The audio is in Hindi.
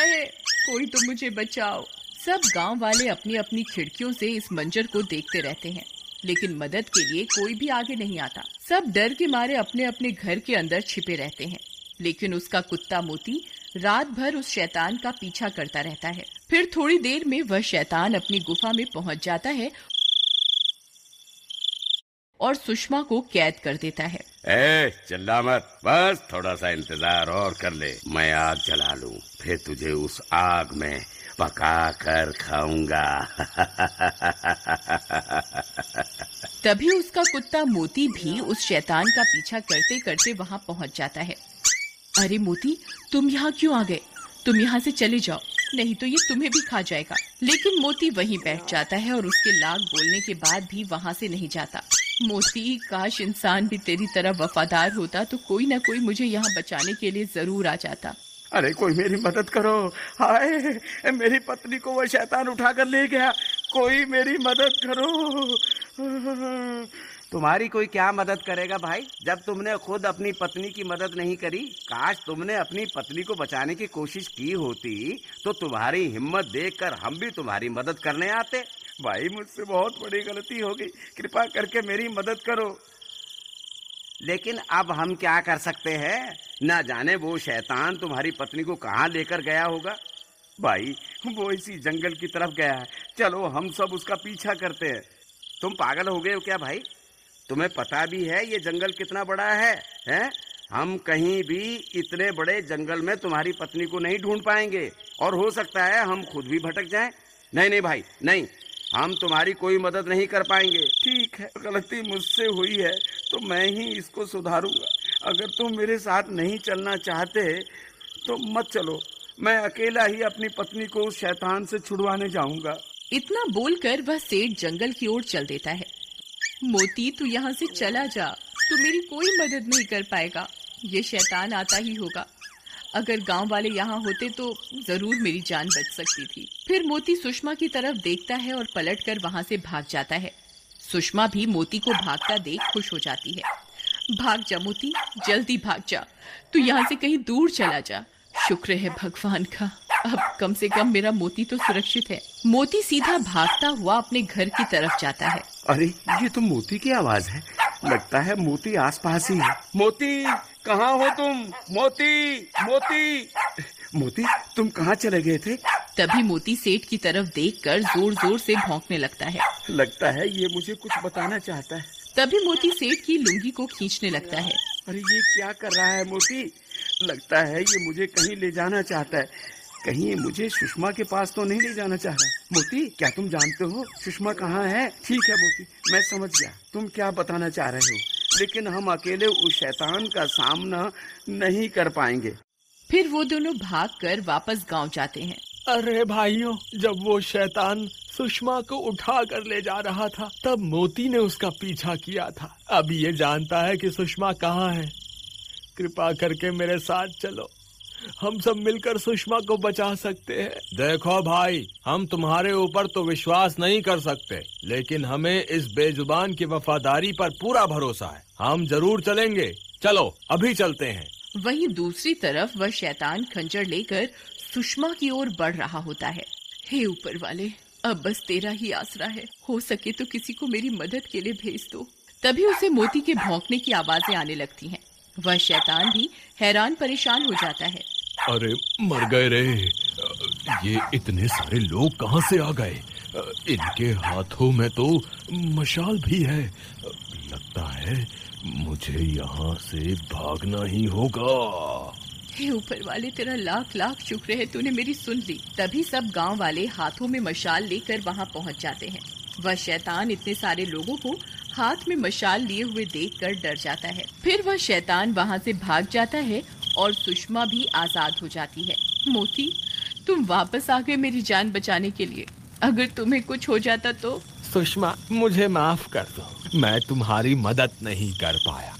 है, कोई तो मुझे बचाओ। सब गांव वाले अपनी अपनी खिड़कियों से इस मंजर को देखते रहते हैं, लेकिन मदद के लिए कोई भी आगे नहीं आता। सब डर के मारे अपने अपने घर के अंदर छिपे रहते हैं। लेकिन उसका कुत्ता मोती रात भर उस शैतान का पीछा करता रहता है। फिर थोड़ी देर में वह शैतान अपनी गुफा में पहुंच जाता है और सुषमा को कैद कर देता है। चिल्ला मत, बस थोड़ा सा इंतजार और कर ले, मैं आग जला लूं, फिर तुझे उस आग में पका कर खाऊंगा। तभी उसका कुत्ता मोती भी उस शैतान का पीछा करते करते वहां पहुंच जाता है। अरे मोती, तुम यहाँ क्यों आ गए? तुम यहाँ से चले जाओ, नहीं तो ये तुम्हें भी खा जाएगा। लेकिन मोती वहीं बैठ जाता है और उसके लाख बोलने के बाद भी वहाँ से नहीं जाता। मोती, काश इंसान भी तेरी तरह वफादार होता तो कोई ना कोई मुझे यहाँ बचाने के लिए जरूर आ जाता। अरे कोई मेरी मदद करो, हाय मेरी पत्नी को वो शैतान उठा कर ले गया, कोई मेरी मदद करो। तुम्हारी कोई क्या मदद करेगा भाई, जब तुमने खुद अपनी पत्नी की मदद नहीं करी। काश तुमने अपनी पत्नी को बचाने की कोशिश की होती तो तुम्हारी हिम्मत देखकर हम भी तुम्हारी मदद करने आते। भाई मुझसे बहुत बड़ी गलती हो गई, कृपा करके मेरी मदद करो। लेकिन अब हम क्या कर सकते हैं, ना जाने वो शैतान तुम्हारी पत्नी को कहाँ लेकर गया होगा। भाई वो इसी जंगल की तरफ गया है, चलो हम सब उसका पीछा करते हैं। तुम पागल हो गए हो क्या भाई? तुम्हें पता भी है ये जंगल कितना बड़ा है, हैं? हम कहीं भी इतने बड़े जंगल में तुम्हारी पत्नी को नहीं ढूंढ पाएंगे और हो सकता है हम खुद भी भटक जाएं। नहीं नहीं भाई नहीं, हम तुम्हारी कोई मदद नहीं कर पाएंगे। ठीक है, गलती मुझसे हुई है तो मैं ही इसको सुधारूंगा। अगर तुम मेरे साथ नहीं चलना चाहते तो मत चलो, मैं अकेला ही अपनी पत्नी को उस शैतान से छुड़वाने जाऊंगा। इतना बोलकर वह सेठ जंगल की ओर चल देता है। मोती, तू यहाँ से चला जा, तू मेरी कोई मदद नहीं कर पाएगा, ये शैतान आता ही होगा। अगर गांव वाले यहाँ होते तो जरूर मेरी जान बच सकती थी। फिर मोती सुषमा की तरफ देखता है और पलटकर वहाँ से भाग जाता है। सुषमा भी मोती को भागता देख खुश हो जाती है। भाग जा मोती, जल्दी भाग जा, तू यहाँ से कहीं दूर चला जा। शुक्र है भगवान का, अब कम से कम मेरा मोती तो सुरक्षित है। मोती सीधा भागता हुआ अपने घर की तरफ जाता है। अरे ये तो मोती की आवाज है, लगता है मोती आसपास ही है। मोती, कहाँ हो तुम? मोती, मोती, मोती, तुम कहाँ चले गए थे? तभी मोती सेठ की तरफ देखकर जोर जोर से भौंकने लगता है। लगता है ये मुझे कुछ बताना चाहता है। तभी मोती सेठ की लुंगी को खींचने लगता है। अरे ये क्या कर रहा है मोती? लगता है ये मुझे कहीं ले जाना चाहता है। कहीं ये मुझे सुषमा के पास तो नहीं ले जाना चाह रहा। मोती, क्या तुम जानते हो सुषमा कहाँ है? ठीक है मोती, मैं समझ गया तुम क्या बताना चाह रहे हो, लेकिन हम अकेले उस शैतान का सामना नहीं कर पाएंगे। फिर वो दोनों भागकर वापस गांव जाते हैं। अरे भाइयों, जब वो शैतान सुषमा को उठा कर ले जा रहा था तब मोती ने उसका पीछा किया था। अब ये जानता है कि सुषमा कहाँ है। कृपा करके मेरे साथ चलो, हम सब मिलकर सुषमा को बचा सकते हैं। देखो भाई, हम तुम्हारे ऊपर तो विश्वास नहीं कर सकते, लेकिन हमें इस बेजुबान की वफादारी पर पूरा भरोसा है। हम जरूर चलेंगे, चलो अभी चलते हैं। वहीं दूसरी तरफ वह शैतान खंजर लेकर सुषमा की ओर बढ़ रहा होता है। हे ऊपर वाले, अब बस तेरा ही आसरा है, हो सके तो किसी को मेरी मदद के लिए भेज दो। तभी उसे मोती के भौंकने की आवाजें आने लगती हैं। वह शैतान भी हैरान परेशान हो जाता है। अरे मर गए रे, ये इतने सारे लोग कहाँ से आ गए? इनके हाथों में तो मशाल भी है। लगता है मुझे यहाँ से भागना ही होगा। हे ऊपर वाले, तेरा लाख लाख शुक्र है, तूने मेरी सुन ली। तभी सब गांव वाले हाथों में मशाल लेकर वहां पहुंच जाते हैं। वह शैतान इतने सारे लोगों को हाथ में मशाल लिए हुए देखकर डर जाता है। फिर वह शैतान वहां से भाग जाता है और सुषमा भी आजाद हो जाती है। मोती, तुम वापस आ गए मेरी जान बचाने के लिए। अगर तुम्हें कुछ हो जाता तो? सुषमा, मुझे माफ कर दो, मैं तुम्हारी मदद नहीं कर पाया।